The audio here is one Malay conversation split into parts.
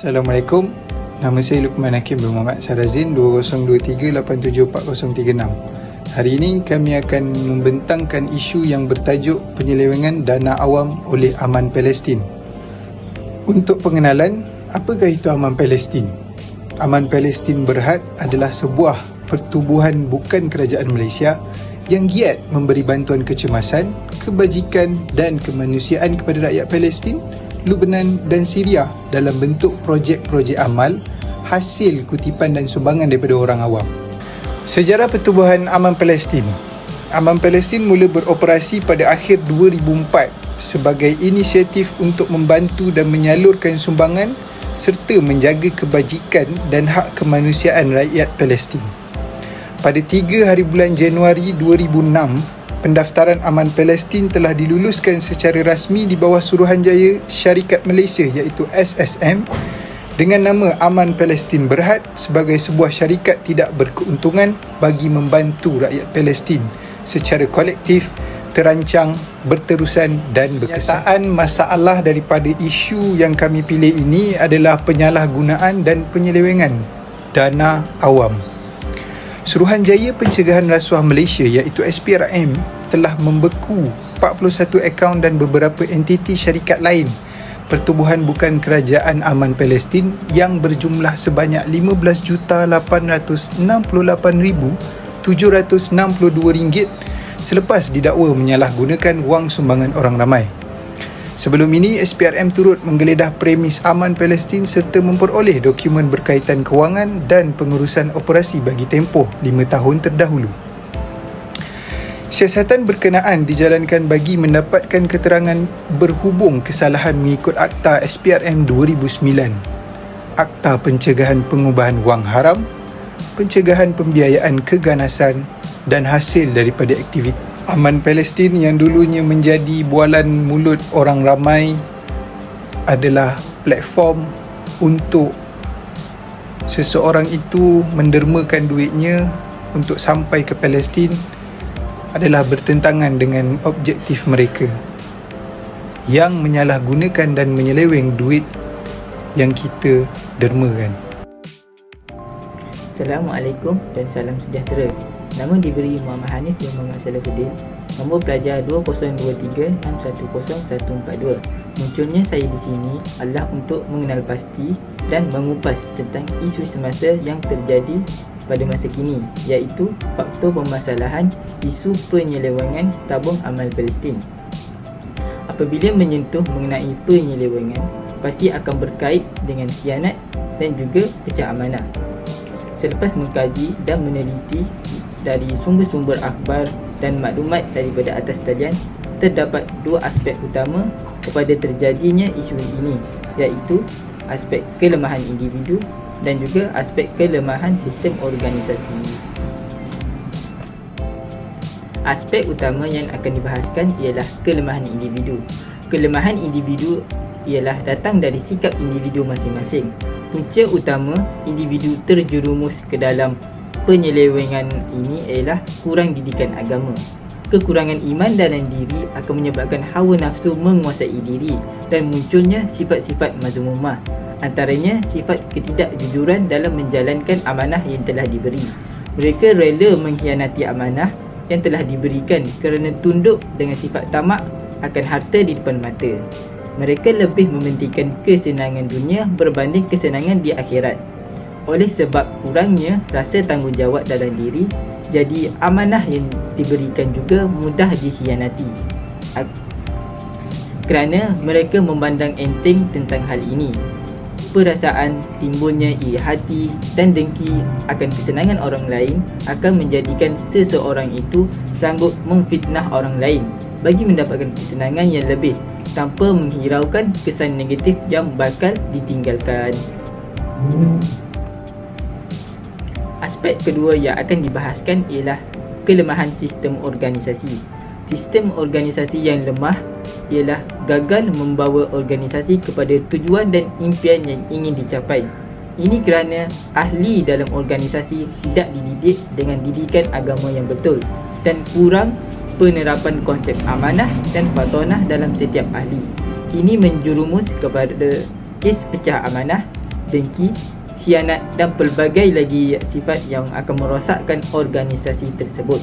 Assalamualaikum. Nama saya Luqman Hakim bin Muhammad Sarazin, 2023874036. Hari ini kami akan membentangkan isu yang bertajuk penyelewengan dana awam oleh Aman Palestin. Untuk pengenalan, apakah itu Aman Palestin? Aman Palestin Berhad adalah sebuah pertubuhan bukan kerajaan Malaysia yang giat memberi bantuan kecemasan, kebajikan dan kemanusiaan kepada rakyat Palestin, Lebanon dan Syria dalam bentuk projek-projek amal hasil kutipan dan sumbangan daripada orang awam. Sejarah pertubuhan Aman Palestin. Aman Palestin mula beroperasi pada akhir 2004 sebagai inisiatif untuk membantu dan menyalurkan sumbangan serta menjaga kebajikan dan hak kemanusiaan rakyat Palestin. Pada 3 hari bulan Januari 2006, pendaftaran Aman Palestin telah diluluskan secara rasmi di bawah Suruhanjaya Syarikat Malaysia iaitu SSM dengan nama Aman Palestin Berhad sebagai sebuah syarikat tidak berkeuntungan bagi membantu rakyat Palestin secara kolektif, terancang, berterusan dan berkesan. Kenyataan masalah daripada isu yang kami pilih ini adalah penyalahgunaan dan penyelewengan dana awam. Suruhanjaya Pencegahan Rasuah Malaysia iaitu SPRM telah membeku 41 akaun dan beberapa entiti syarikat lain pertubuhan bukan kerajaan Aman Palestin yang berjumlah sebanyak RM15,068,762 selepas didakwa menyalahgunakan wang sumbangan orang ramai. Sebelum ini, SPRM turut menggeledah premis Aman Palestin serta memperoleh dokumen berkaitan kewangan dan pengurusan operasi bagi tempoh 5 tahun terdahulu. Siasatan berkenaan dijalankan bagi mendapatkan keterangan berhubung kesalahan mengikut Akta SPRM 2009, Akta Pencegahan Pengubahan Wang Haram, Pencegahan Pembiayaan Keganasan dan hasil daripada aktiviti Aman Palestin yang dulunya menjadi bualan mulut orang ramai adalah platform untuk seseorang itu mendermakan duitnya untuk sampai ke Palestin adalah bertentangan dengan objektif mereka yang menyalahgunakan dan menyeleweng duit yang kita dermakan. Assalamualaikum dan salam sejahtera. Nama diberi Muhammad Hanif bin Muhammad Salahuddin. Nombor pelajar 2023610142. Munculnya saya di sini adalah untuk mengenal pasti dan mengupas tentang isu semasa yang terjadi pada masa kini, iaitu faktor permasalahan isu penyelewengan tabung amal Palestin. Apabila menyentuh mengenai penyelewengan, pasti akan berkait dengan khianat dan juga pecah amanah. Selepas mengkaji dan meneliti dari sumber-sumber akhbar dan maklumat daripada atas talian, terdapat dua aspek utama kepada terjadinya isu ini, iaitu aspek kelemahan individu dan juga aspek kelemahan sistem organisasi. Aspek utama yang akan dibahaskan ialah kelemahan individu. Kelemahan individu ialah datang dari sikap individu masing-masing. Punca utama individu terjerumus ke dalam penyelewengan ini ialah kurang didikan agama. Kekurangan iman dalam diri akan menyebabkan hawa nafsu menguasai diri dan munculnya sifat-sifat mazmumah. Antaranya sifat ketidakjujuran dalam menjalankan amanah yang telah diberi. Mereka rela mengkhianati amanah yang telah diberikan kerana tunduk dengan sifat tamak akan harta di depan mata. Mereka lebih mementingkan kesenangan dunia berbanding kesenangan di akhirat. Oleh sebab kurangnya rasa tanggungjawab dalam diri, jadi amanah yang diberikan juga mudah dikhianati. Kerana mereka memandang enteng tentang hal ini, perasaan timbulnya iri hati dan dengki akan kesenangan orang lain akan menjadikan seseorang itu sanggup memfitnah orang lain bagi mendapatkan kesenangan yang lebih tanpa menghiraukan kesan negatif yang bakal ditinggalkan. Aspek kedua yang akan dibahaskan ialah kelemahan sistem organisasi. Sistem organisasi yang lemah ialah gagal membawa organisasi kepada tujuan dan impian yang ingin dicapai. Ini kerana ahli dalam organisasi tidak dididik dengan didikan agama yang betul dan kurang penerapan konsep amanah dan patonah dalam setiap ahli. Ini menjerumus kepada kes pecah amanah dengki, khianat dan pelbagai lagi sifat yang akan merosakkan organisasi tersebut.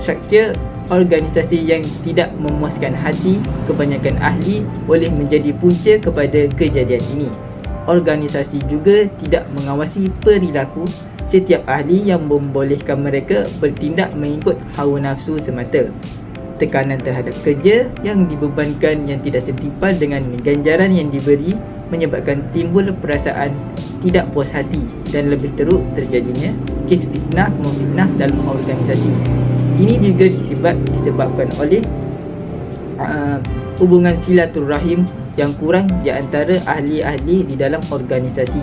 Struktur organisasi yang tidak memuaskan hati kebanyakan ahli boleh menjadi punca kepada kejadian ini. Organisasi juga tidak mengawasi perilaku setiap ahli yang membolehkan mereka bertindak mengikut hawa nafsu semata. Tekanan terhadap kerja yang dibebankan yang tidak setimpal dengan ganjaran yang diberi menyebabkan timbul perasaan tidak puas hati dan lebih teruk terjadinya kes fitnah memfitnah dalam organisasi. Ini juga disebabkan oleh hubungan silaturahim yang kurang di antara ahli-ahli di dalam organisasi.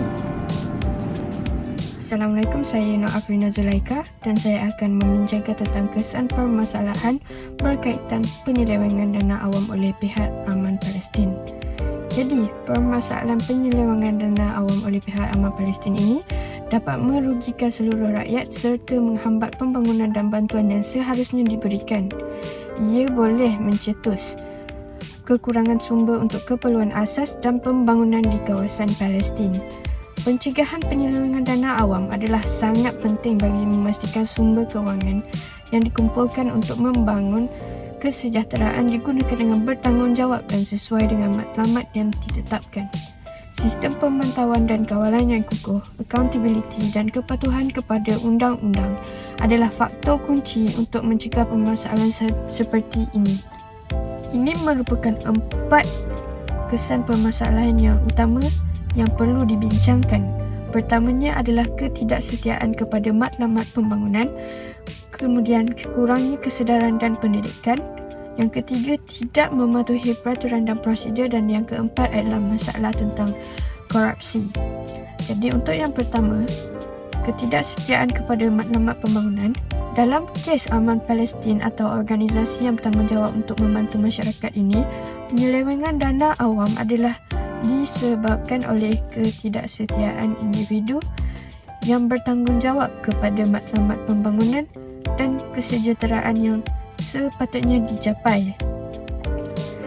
Assalamualaikum, saya Nur Afrina Zulaika dan saya akan membincangkan tentang kesan permasalahan berkaitan penyelewengan dana awam oleh pihak Aman Palestin. Jadi, permasalahan penyelewengan dana awam oleh pihak Aman Palestin ini dapat merugikan seluruh rakyat serta menghambat pembangunan dan bantuan yang seharusnya diberikan. Ia boleh mencetus kekurangan sumber untuk keperluan asas dan pembangunan di kawasan Palestin. Pencegahan penyelewengan dana awam adalah sangat penting bagi memastikan sumber kewangan yang dikumpulkan untuk membangun kesejahteraan digunakan dengan bertanggungjawab dan sesuai dengan matlamat yang ditetapkan. Sistem pemantauan dan kawalan yang kukuh, accountability dan kepatuhan kepada undang-undang adalah faktor kunci untuk mencegah permasalahan seperti ini. Ini merupakan 4 kesan permasalahan yang utama yang perlu dibincangkan. Pertamanya adalah ketidaksetiaan kepada matlamat pembangunan, kemudian kurangnya kesedaran dan pendidikan, yang ketiga tidak mematuhi peraturan dan prosedur, dan yang keempat adalah masalah tentang korupsi. Jadi untuk yang pertama, ketidaksetiaan kepada matlamat pembangunan. Dalam kes Aman Palestin atau organisasi yang bertanggungjawab untuk membantu masyarakat ini, penyelewengan dana awam adalah disebabkan oleh ketidaksetiaan individu yang bertanggungjawab kepada matlamat pembangunan dan kesejahteraan yang sepatutnya dicapai.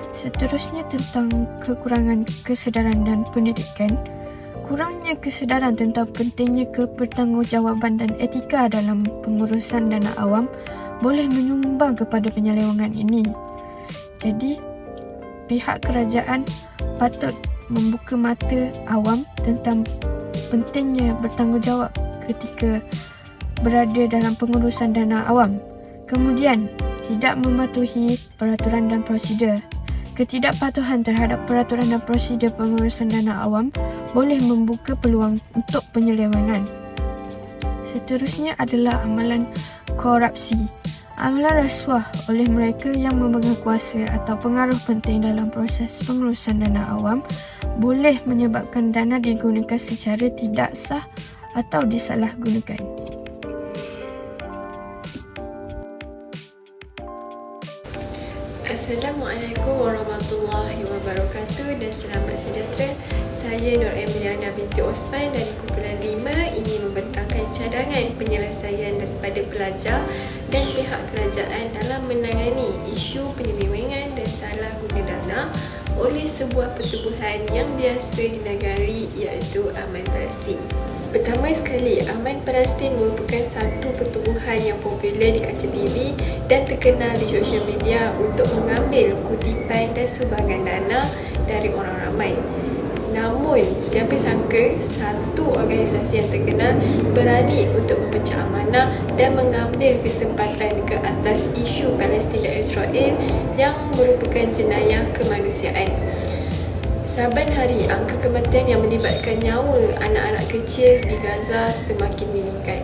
Seterusnya tentang kekurangan kesedaran dan pendidikan. Kurangnya kesedaran tentang pentingnya kebertanggungjawaban dan etika dalam pengurusan dana awam boleh menyumbang kepada penyelewengan ini. Jadi, pihak kerajaan patut membuka mata awam tentang pentingnya bertanggungjawab ketika berada dalam pengurusan dana awam. Kemudian, tidak mematuhi peraturan dan prosedur. Ketidakpatuhan terhadap peraturan dan prosedur pengurusan dana awam boleh membuka peluang untuk penyelewengan. Seterusnya adalah amalan korupsi. Amalan rasuah oleh mereka yang memegang kuasa atau pengaruh penting dalam proses pengurusan dana awam boleh menyebabkan dana digunakan secara tidak sah atau disalahgunakan. Assalamualaikum warahmatullahi wabarakatuh dan selamat sejahtera. Saya Nur Emiliana binti Osman dari kumpulan 5 ingin membentangkan cadangan penyelesaian daripada pelajar dan pihak kerajaan dalam menangani isu penyelewengan dan salah guna dana oleh sebuah pertubuhan yang biasa dinegari iaitu Aman Palestin. Pertama sekali, Aman Palestin merupakan satu pertubuhan yang popular di kaca TV dan terkenal di sosial media untuk mengambil kutipan dan sumbangan dana dari orang ramai. Namun, siapa sangka satu organisasi yang terkenal berani untuk memecah amanah dan mengambil kesempatan ke atas isu Palestin dan Israel yang merupakan jenayah kemanusiaan. Saban hari, angka kematian yang melibatkan nyawa anak-anak kecil di Gaza semakin meningkat.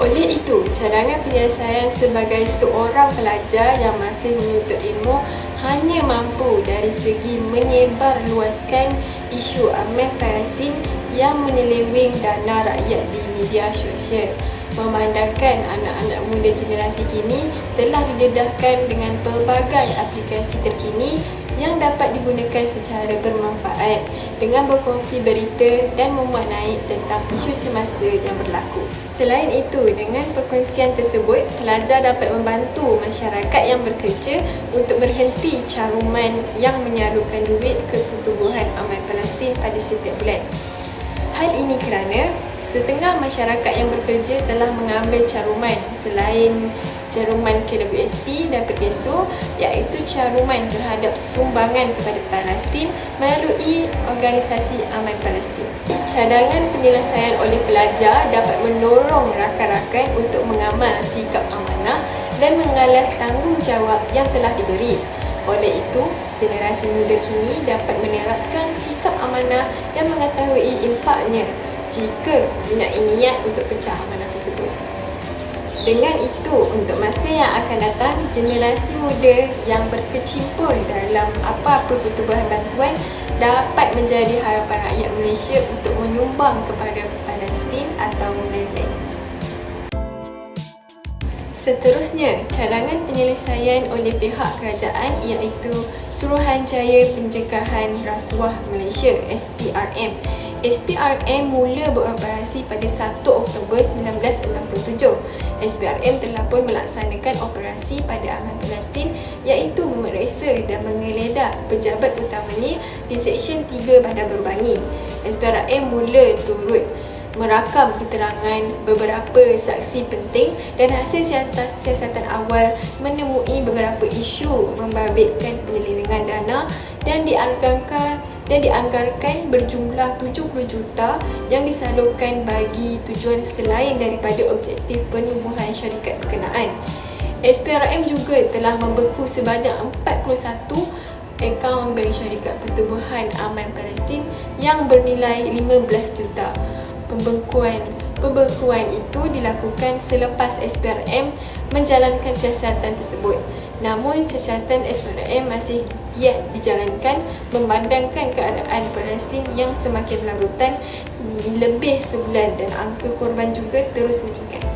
Oleh itu, cadangan penyelesaian sebagai seorang pelajar yang masih menuntut ilmu hanya mampu dari segi menyebarluaskan isu Aman Palestin yang menyeleweng dana rakyat di media sosial. Memandangkan anak-anak muda generasi kini telah didedahkan dengan pelbagai aplikasi terkini yang dapat digunakan secara bermanfaat dengan berkongsi berita dan memuat naik tentang isu semasa yang berlaku. Selain itu, dengan perkongsian tersebut, pelajar dapat membantu masyarakat yang bekerja untuk berhenti caruman yang menyalurkan duit ke pertubuhan Aman Palestin pada setiap bulan. Hal kerana setengah masyarakat yang bekerja telah mengambil caruman selain caruman KWSP dan PERGESO, iaitu caruman terhadap sumbangan kepada Palestin melalui Organisasi Aman Palestin. Cadangan penyelesaian oleh pelajar dapat mendorong rakan-rakan untuk mengamal sikap amanah dan mengalas tanggungjawab yang telah diberi. Oleh itu, generasi muda kini dapat menerapkan sikap amanah dan mengetahui impaknya jika mempunyai niat untuk pecah amanah tersebut. Dengan itu, untuk masa yang akan datang, generasi muda yang berkecimpung dalam apa-apa pertubuhan bantuan dapat menjadi harapan rakyat Malaysia untuk menyumbang kepada Palestin atau lain-lain. Seterusnya, cadangan penyelesaian oleh pihak kerajaan iaitu Suruhanjaya Pencegahan Rasuah Malaysia (SPRM). SPRM mula beroperasi pada 1 Oktober 1967. SPRM telah pun melaksanakan operasi pada Aman Palestin iaitu memeriksa dan menggeledah pejabat utamanya di Seksyen 3 Bandar Berbangi. SPRM mula turut merakam keterangan beberapa saksi penting dan hasil siasatan awal menemui beberapa isu membabitkan penyelewengan dana dan dianggarkan berjumlah 70 juta yang disalurkan bagi tujuan selain daripada objektif penubuhan syarikat berkenaan. SPRM juga telah membeku sebanyak 41 akaun bank syarikat pertubuhan Aman Palestin yang bernilai 15 juta. Pembekuan itu dilakukan selepas SPRM menjalankan siasatan tersebut. Namun siasatan SPRM masih giat dijalankan memandangkan keadaan Palestin yang semakin larutan lebih sebulan dan angka korban juga terus meningkat.